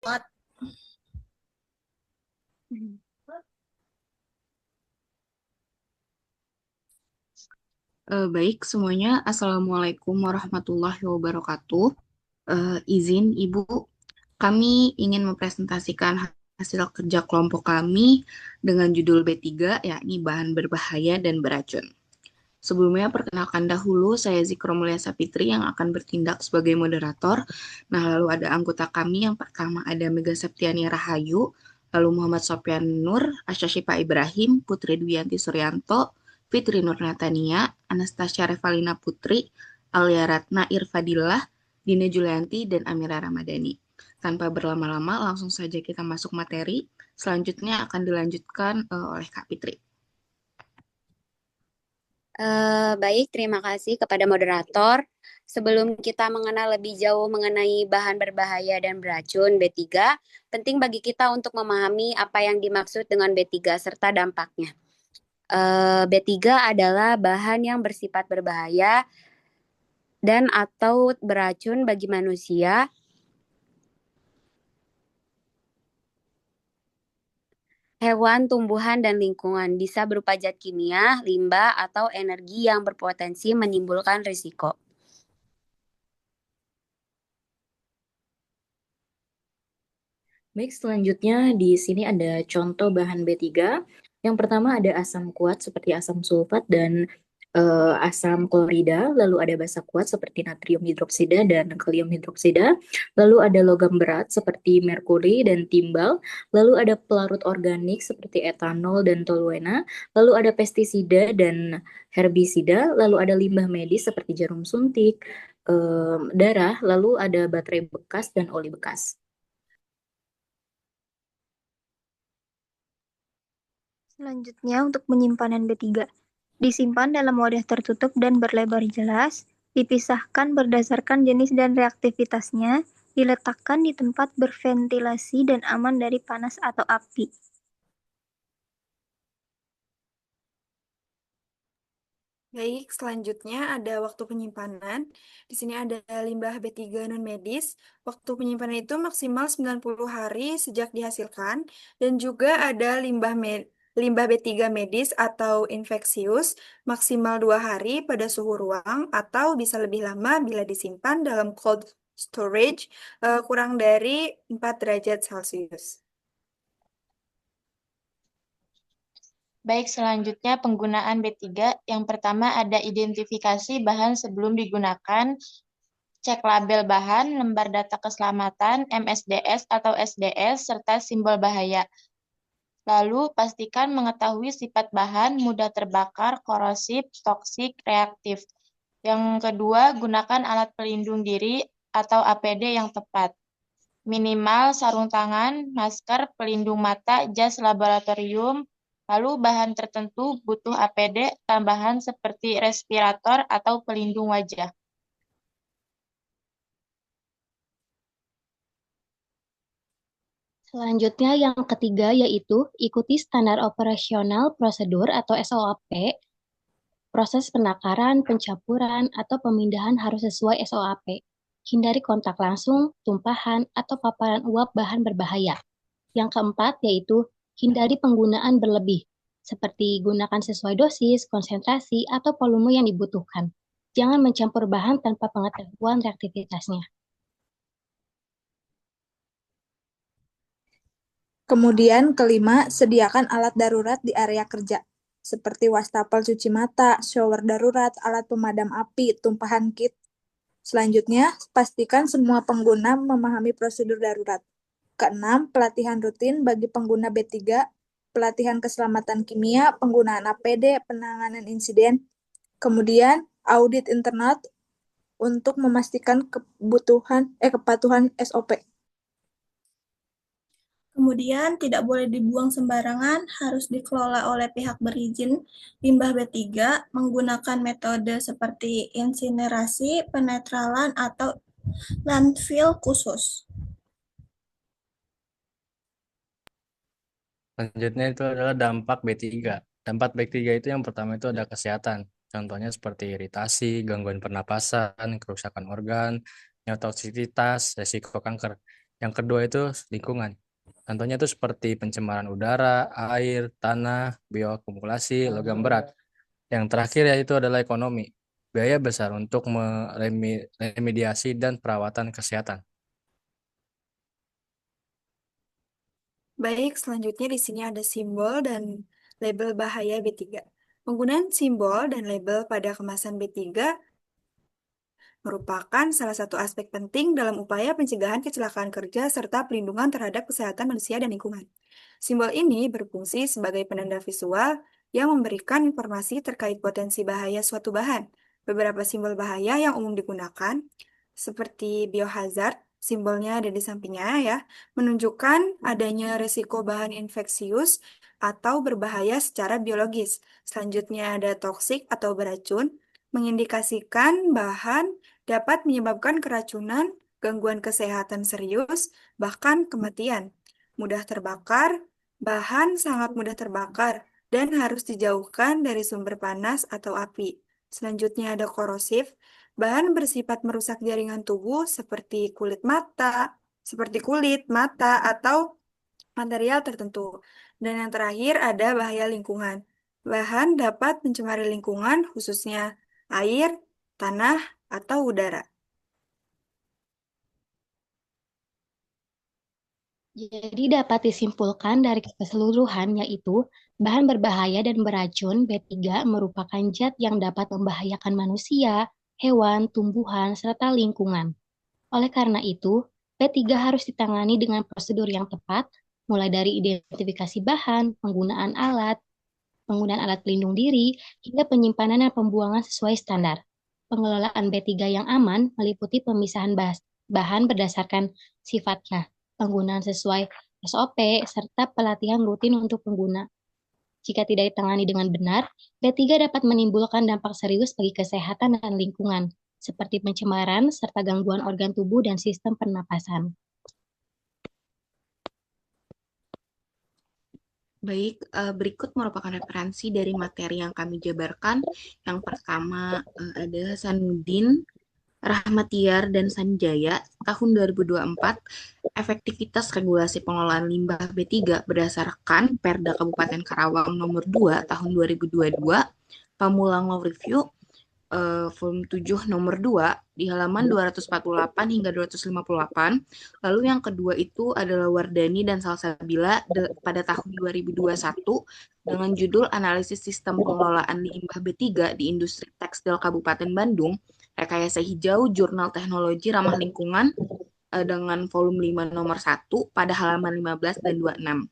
Baik semuanya, Assalamualaikum warahmatullahi wabarakatuh. Izin Ibu, kami ingin mempresentasikan hasil kerja kelompok kami dengan judul B3, yakni bahan berbahaya dan beracun. Sebelumnya, perkenalkan dahulu, saya Zikro Mulia Sapitri yang akan bertindak sebagai moderator. Nah, lalu ada anggota kami yang pertama ada Mega Septiani Rahayu, lalu Muhammad Sofyan Nur, Asya Syifa Ibrahim, Putri Dwiyanti Suryanto, Fitri Nur Natania, Anastasia Revalina Putri, Alia Ratna Irfadillah, Dina Julianti, dan Amira Ramadhani. Tanpa berlama-lama, langsung saja kita masuk materi. Selanjutnya akan dilanjutkan oleh Kak Fitri. Baik, terima kasih kepada moderator. Sebelum kita mengenal lebih jauh mengenai bahan berbahaya dan beracun B3, penting bagi kita untuk memahami apa yang dimaksud dengan B3 serta dampaknya. B3 adalah bahan yang bersifat berbahaya dan atau beracun bagi manusia, hewan, tumbuhan, dan lingkungan. Bisa berupa zat kimia, limbah, atau energi yang berpotensi menimbulkan risiko. Baik, selanjutnya di sini ada contoh bahan B3. Yang pertama ada asam kuat seperti asam sulfat dan asam klorida, lalu ada basa kuat seperti natrium hidroksida dan kalium hidroksida, lalu ada logam berat seperti merkuri dan timbal, lalu ada pelarut organik seperti etanol dan toluena, lalu ada pestisida dan herbisida, lalu ada limbah medis seperti jarum suntik, darah, lalu ada baterai bekas dan oli bekas. Selanjutnya, untuk penyimpanan B3. Disimpan dalam wadah tertutup dan berlebar jelas, dipisahkan berdasarkan jenis dan reaktivitasnya, diletakkan di tempat berventilasi dan aman dari panas atau api. Baik, selanjutnya ada waktu penyimpanan. Di sini ada limbah B3 non-medis. Waktu penyimpanan itu maksimal 90 hari sejak dihasilkan. Dan juga ada limbah B3 medis atau infeksius maksimal 2 hari pada suhu ruang atau bisa lebih lama bila disimpan dalam cold storage kurang dari 4 derajat Celcius. Baik, selanjutnya penggunaan B3. Yang pertama ada identifikasi bahan sebelum digunakan, cek label bahan, lembar data keselamatan, MSDS atau SDS, serta simbol bahaya. Lalu, pastikan mengetahui sifat bahan, mudah terbakar, korosif, toksik, reaktif. Yang kedua, gunakan alat pelindung diri atau APD yang tepat. Minimal sarung tangan, masker, pelindung mata, jas laboratorium. Lalu bahan tertentu butuh APD tambahan seperti respirator atau pelindung wajah. Selanjutnya yang ketiga yaitu ikuti standar operasional prosedur atau SOP. Proses penakaran, pencampuran, atau pemindahan harus sesuai SOP. Hindari kontak langsung, tumpahan, atau paparan uap bahan berbahaya. Yang keempat yaitu hindari penggunaan berlebih, seperti gunakan sesuai dosis, konsentrasi, atau volume yang dibutuhkan. Jangan mencampur bahan tanpa pengetahuan reaktivitasnya. Kemudian kelima, sediakan alat darurat di area kerja, seperti wastafel cuci mata, shower darurat, alat pemadam api, tumpahan kit. Selanjutnya, pastikan semua pengguna memahami prosedur darurat. Keenam, pelatihan rutin bagi pengguna B3, pelatihan keselamatan kimia, penggunaan APD, penanganan insiden. Kemudian, audit internal untuk memastikan kepatuhan SOP. Kemudian tidak boleh dibuang sembarangan, harus dikelola oleh pihak berizin. Limbah B3 menggunakan metode seperti insinerasi, penetralan, atau landfill khusus. Selanjutnya itu adalah dampak B3. Dampak B3 itu yang pertama itu ada kesehatan. Contohnya seperti iritasi, gangguan pernapasan, kerusakan organ, neotoksisitas, resiko kanker. Yang kedua itu lingkungan. Contohnya itu seperti pencemaran udara, air, tanah, bioakumulasi, logam berat. Yang terakhir yaitu adalah ekonomi. Biaya besar untuk meremediasi dan perawatan kesehatan. Baik, selanjutnya di sini ada simbol dan label bahaya B3. Penggunaan simbol dan label pada kemasan B3 merupakan salah satu aspek penting dalam upaya pencegahan kecelakaan kerja serta pelindungan terhadap kesehatan manusia dan lingkungan. Simbol ini berfungsi sebagai penanda visual yang memberikan informasi terkait potensi bahaya suatu bahan. Beberapa simbol bahaya yang umum digunakan, seperti biohazard, simbolnya ada di sampingnya ya, menunjukkan adanya risiko bahan infeksius atau berbahaya secara biologis. Selanjutnya ada toksik atau beracun, mengindikasikan bahan dapat menyebabkan keracunan, gangguan kesehatan serius, bahkan kematian. Mudah terbakar, bahan sangat mudah terbakar dan harus dijauhkan dari sumber panas atau api. Selanjutnya ada korosif, bahan bersifat merusak jaringan tubuh seperti kulit, mata, atau material tertentu. Dan yang terakhir ada bahaya lingkungan. Bahan dapat mencemari lingkungan, khususnya air, tanah, atau udara. Jadi dapat disimpulkan dari keseluruhan yaitu bahan berbahaya dan beracun B3 merupakan zat yang dapat membahayakan manusia, hewan, tumbuhan, serta lingkungan. Oleh karena itu, B3 harus ditangani dengan prosedur yang tepat, mulai dari identifikasi bahan, penggunaan alat pelindung diri, hingga penyimpanan dan pembuangan sesuai standar. Pengelolaan B3 yang aman meliputi pemisahan bahan berdasarkan sifatnya, penggunaan sesuai SOP, serta pelatihan rutin untuk pengguna. Jika tidak ditangani dengan benar, B3 dapat menimbulkan dampak serius bagi kesehatan dan lingkungan, seperti pencemaran serta gangguan organ tubuh dan sistem pernapasan. Baik, berikut merupakan referensi dari materi yang kami jabarkan. Yang pertama ada Hasanuddin, Rahmatiar, dan Sanjaya tahun 2024, efektivitas regulasi pengelolaan limbah B3 berdasarkan Perda Kabupaten Karawang nomor 2 tahun 2022, Pamulang Law Review, volume 7 nomor 2 di halaman 248 hingga 258. Lalu yang kedua itu adalah Wardani dan Salsabila pada tahun 2021 dengan judul Analisis Sistem Pengelolaan Limbah B3 di Industri Tekstil Kabupaten Bandung, Rekayasa Hijau, Jurnal Teknologi Ramah Lingkungan dengan volume 5 nomor 1 pada halaman 15 dan 26.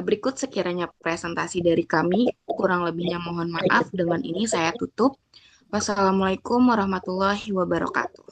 Berikut sekiranya presentasi dari kami, kurang lebihnya mohon maaf. Dengan ini saya tutup. Wassalamualaikum warahmatullahi wabarakatuh.